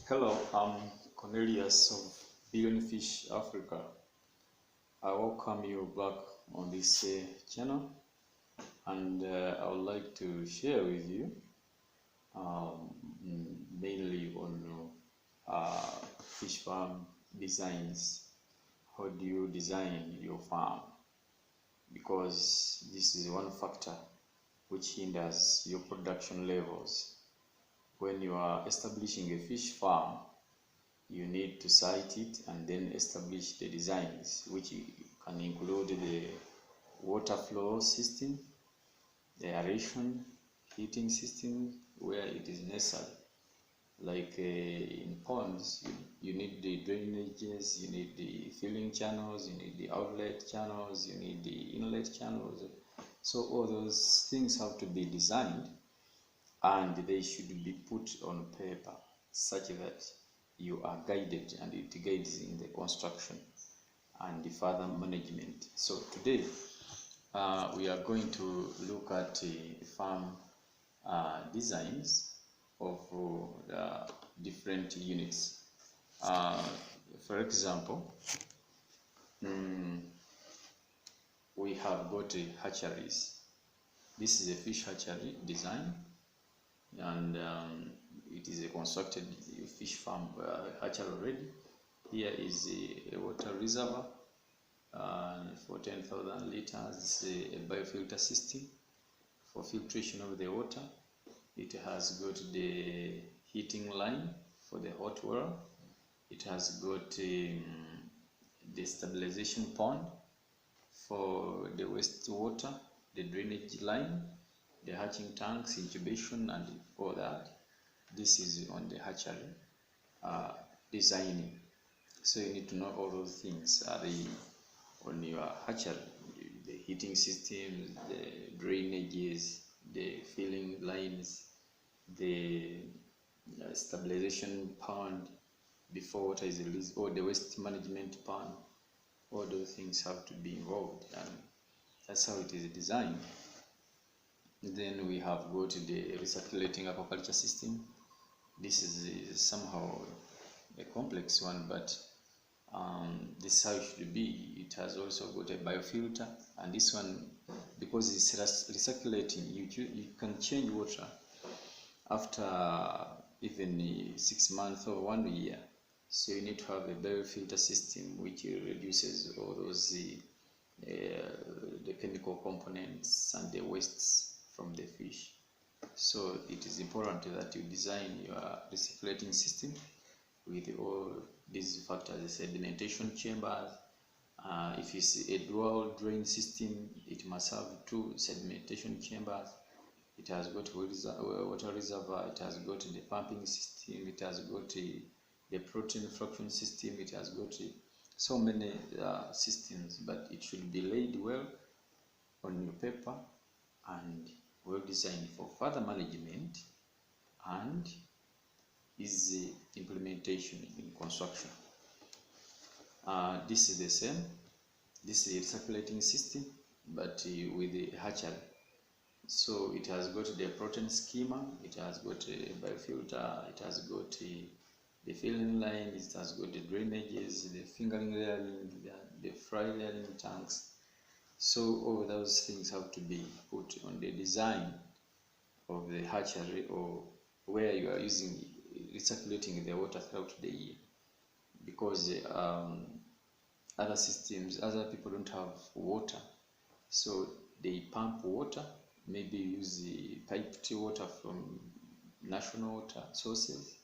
Hello, I'm Cornelius of Billion Fish Africa. I welcome you back on this channel, and I would like to share with you um, mainly on fish farm designs. How do you design your farm? Because this is one factor which hinders your production levels. When you are establishing a fish farm, you need to site it and then establish the designs, which can include the water flow system, the aeration, heating system where it is necessary. Like in ponds, you need the drainages, you need the filling channels, you need the outlet channels, you need the inlet channels. So all those things have to be designed, and they should be put on paper such that you are guided and it guides in the construction and the further management. So today we are going to look at farm designs of the different units. For example, we have got hatcheries. This is a fish hatchery design, and it is a constructed fish farm hatchery already. Here is a water reservoir for 10,000 liters. This is a biofilter system for filtration of the water. It has got the heating line for the hot water. It has got the stabilization pond for the wastewater, the drainage line, the hatching tanks, incubation, and all that. This is on the hatchery designing. So you need to know all those things on your hatchery: the heating systems, the drainages, the filling lines, the stabilization pond before water is released, or the waste management pond. All those things have to be involved, and that's how it is designed. Then we have got the recirculating aquaculture system. This is somehow a complex one, but this is how it should be. It has also got a biofilter, and this one, because it's recirculating, you can change water after even 6 months or 1 year. So you need to have a biofilter system which reduces all those the chemical components and the wastes from the fish. So it is important that you design your recirculating system with all these factors: the sedimentation chambers. If it's a dual drain system, it must have 2 sedimentation chambers. It has got water reservoir, it has got the pumping system, it has got the protein fraction system, it has got so many systems, but it should be laid well on your paper and well designed for further management and easy implementation in construction. This is the same. This is a circulating system, but with the hatchery. So it has got the protein schema, it has got a biofilter, it has got the filling line, it has got the drainages, the fingering layering, the fry layering tanks. So all those things have to be put on the design of the hatchery, or where you are using recirculating the water throughout the year, because other systems, other people don't have water, so they pump water, maybe use the piped water from national water sources,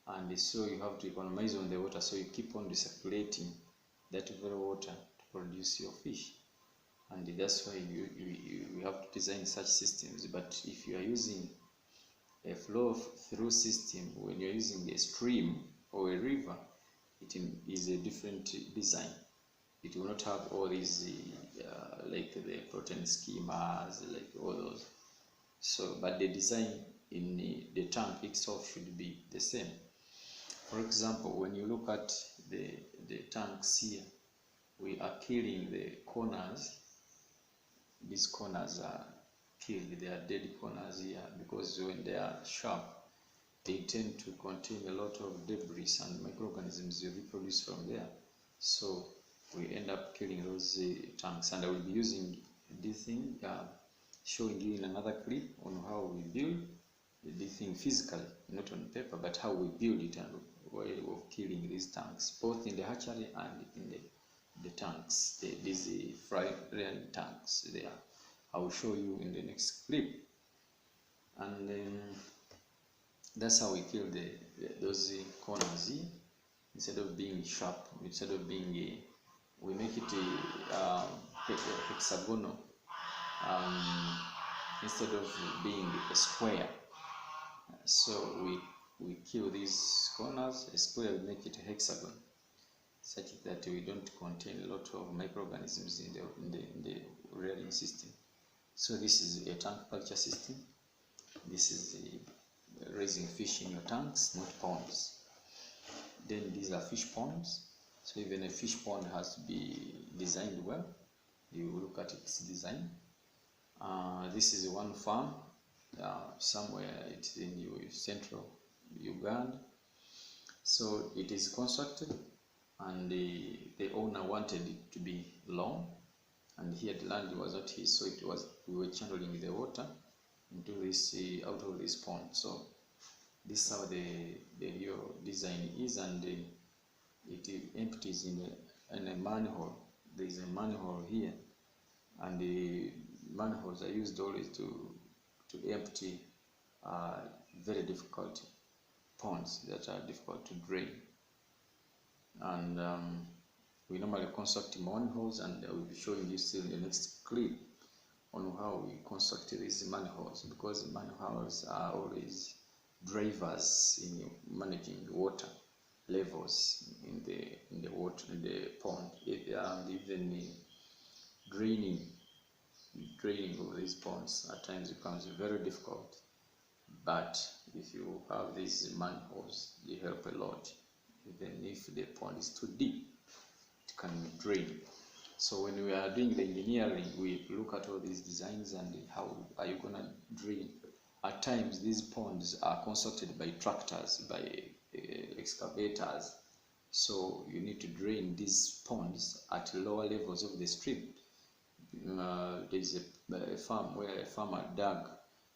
and so you have to economize on the water, so you keep on recirculating that very water to produce your fish. And that's why you have to design such systems. But if you are using a flow through system, when you're using a stream or a river, it is a different design. It will not have all these like the protein schemas, like all those. So, but the design in the tank itself should be the same. For example, when you look at the tanks here, we are killing the corners. These corners are killed, they are dead corners here, because when they are sharp, they tend to contain a lot of debris and microorganisms you reproduce from there. So we end up killing those tanks. And I will be using this thing, showing you in another clip on how we build this thing physically, not on paper, but how we build it and way of killing these tanks, both in the hatchery and in the tanks, these fry rearing tanks there. I will show you in the next clip. And that's how we kill those corners here. Instead of being sharp, instead of being we make it hexagonal, instead of being a square. So we kill these corners. A square, we make it a hexagon, such that we don't contain a lot of microorganisms in the rearing system. So this is a tank culture system. This is raising fish in your tanks, not ponds. Then these are fish ponds. So even a fish pond has to be designed well. You look at its design. This is one farm, somewhere it's in central Uganda. So it is constructed, and the owner wanted it to be long, and here the land was not his, so we were channeling the water into this out of this pond. So this is how the design is, and it empties in a manhole. There is a manhole here, and the manholes are used always to empty very difficult ponds that are difficult to drain. And we normally construct manholes, and I will be showing you still in the next clip on how we construct these manholes, because manholes are always drivers in managing water levels in the water, in the pond, and even draining of these ponds at times becomes very difficult. But if you have these manholes, they help a lot. Even if the pond is too deep, it can drain. So when we are doing the engineering, we look at all these designs and how are you gonna drain. At times these ponds are constructed by tractors, by excavators. So you need to drain these ponds at lower levels of the stream. There's a farm where a farmer dug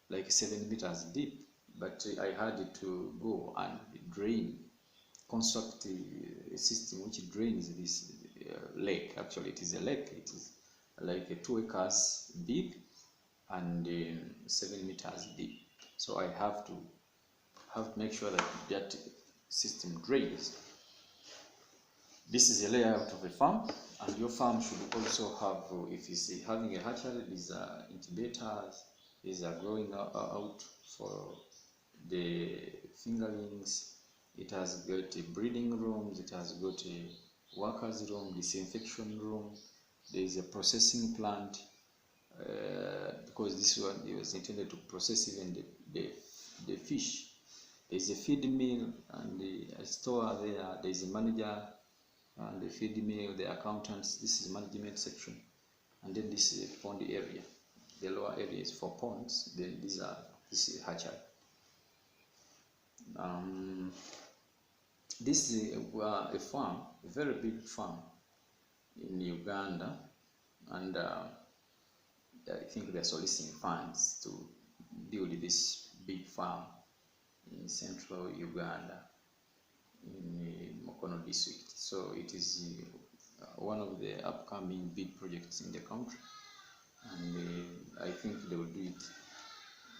like 7 meters deep, but I had to go and construct a system which drains this lake. Actually, it is a lake. It is like 2 acres big and 7 meters deep. So I have to make sure that system drains. This is a layout of a farm, and your farm should also have, if it's having a hatchery, these are incubators, these are growing out for the fingerlings. It has got breeding rooms, it has got a workers room, disinfection room. There is a processing plant, because this one was intended to process even the fish. There is a feed mill and a store there. There is a manager and the feed mill, the accountants. This is management section, and then this is a pond area. The lower area is for ponds. Then this is hatchery. This is a farm, a very big farm in Uganda, and I think they're soliciting funds to build this big farm in central Uganda, in Mukono district. So it is one of the upcoming big projects in the country, and I think they will do it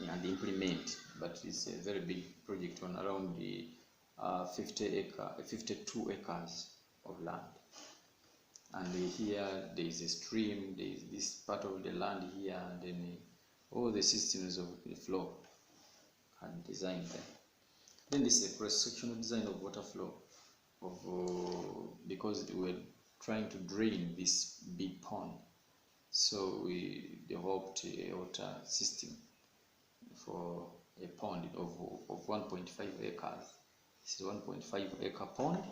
and implement. But it's a very big project on around the 52 acres of land. And here there is a stream, there is this part of the land here, and then all the systems of the flow are designed there. Then this is a cross-sectional design of water flow, because we were trying to drain this big pond. So we developed a water system for a pond of 1.5 acres. This is 1.5 acre pond.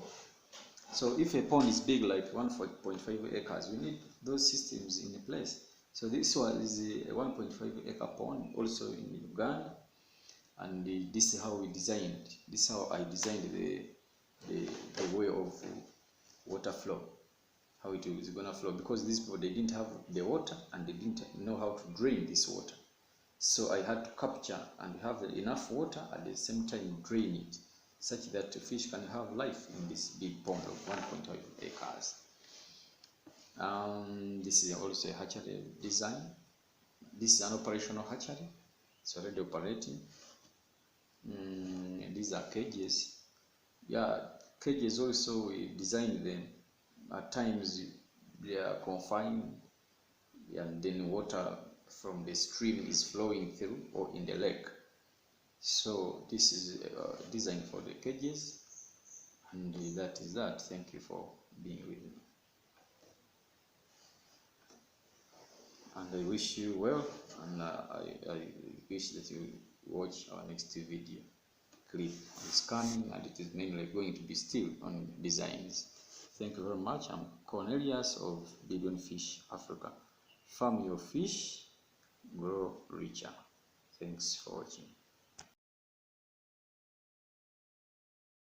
So if a pond is big like 1.5 acres, we need those systems in place. So this one is a 1.5 acre pond, also in Uganda, and this is how we designed. This is how I designed the way of water flow, how it is gonna flow, because these people, they didn't have the water and they didn't know how to drain this water. So I had to capture and have enough water at the same time drain it, such that the fish can have life in this big pond of 1.5 acres. This is also a hatchery design. This is an operational hatchery. It's already operating. These are cages. Yeah, cages also, we designed them. At times they are confined, and then water from the stream is flowing through or in the lake. So this is designed for the cages, and that is that. Thank you for being with me, and I wish you well, and I wish that you watch our next video clip on scanning, and it is mainly going to be still on designs. Thank you very much. I'm Cornelius of Billion Fish Africa. Farm your fish, grow richer. Thanks for watching.